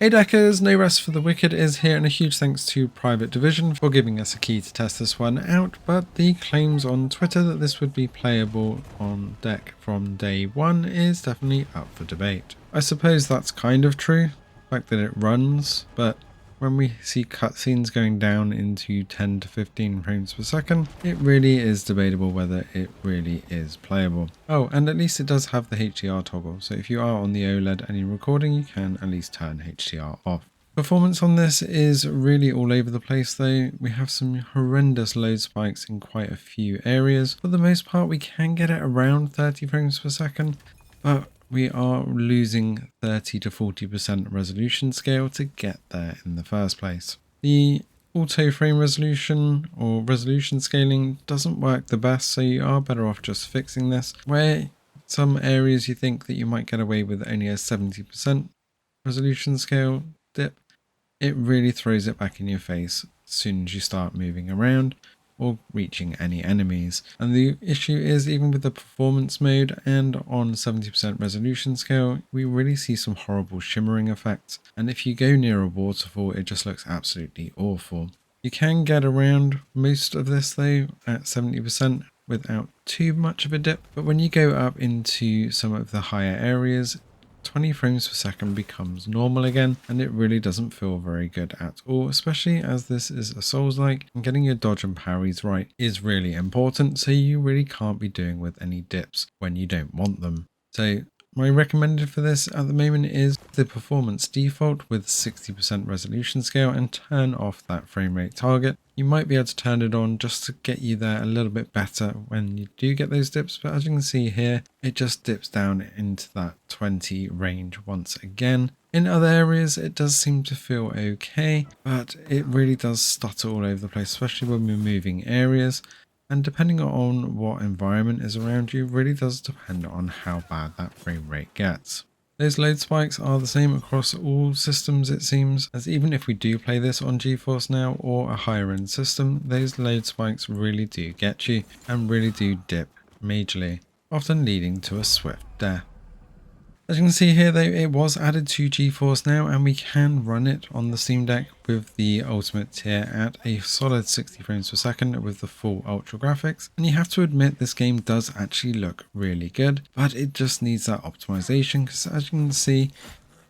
Hey Deckers, No Rest for the Wicked is here, and a huge thanks to Private Division for giving us a key to test this one out, but the claims on Twitter that this would be playable on deck from day one is definitely up for debate. I suppose that's kind of true, the fact that it runs, but when we see cutscenes going down into 10 to 15 frames per second, it really is debatable whether it really is playable. Oh, and at least it does have the HDR toggle, so if you are on the OLED and you're recording, you can at least turn HDR off. Performance on this is really all over the place though. We have some horrendous load spikes in quite a few areas. For the most part, we can get it around 30 frames per second, but we are losing 30 to 40% resolution scale to get there in the first place. The auto frame resolution or resolution scaling doesn't work the best, so you are better off just fixing this. Where some areas you think that you might get away with only a 70% resolution scale dip, it really throws it back in your face as soon as you start moving around or reaching any enemies. And the issue is, even with the performance mode and on 70% resolution scale, we really see some horrible shimmering effects, and if you go near a waterfall, it just looks absolutely awful. You can get around most of this though at 70% without too much of a dip, but when you go up into some of the higher areas, 20 frames per second becomes normal again, and it really doesn't feel very good at all, especially as this is a Souls-like, and getting your dodge and parries right is really important, so you really can't be doing with any dips when you don't want them. So my recommended for this at the moment is the performance default with 60% resolution scale and turn off that frame rate target. You might be able to turn it on just to get you there a little bit better when you do get those dips, but as you can see here, it just dips down into that 20 range once again. In other areas, it does seem to feel okay, but it really does stutter all over the place, especially when we're moving areas. And depending on what environment is around you, really does depend on how bad that frame rate gets. Those load spikes are the same across all systems, it seems, as even if we do play this on GeForce Now or a higher end system, those load spikes really do get you and really do dip majorly, often leading to a swift death. As you can see here though, it was added to GeForce Now, and we can run it on the Steam Deck with the ultimate tier at a solid 60 frames per second with the full ultra graphics. And you have to admit, this game does actually look really good, but it just needs that optimization, because as you can see,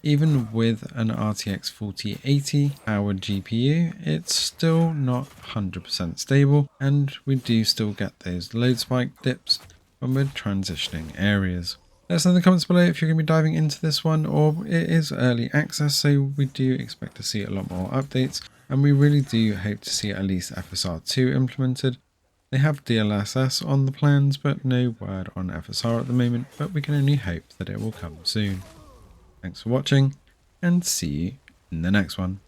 even with an RTX 4080 powered GPU, it's still not 100% stable, and we do still get those load spike dips when we're transitioning areas. Let us know in the comments below if you're going to be diving into this one, or it is early access, so we do expect to see a lot more updates, and we really do hope to see at least FSR2 implemented. They have DLSS on the plans, but no word on FSR at the moment, but we can only hope that it will come soon. Thanks for watching, and see you in the next one.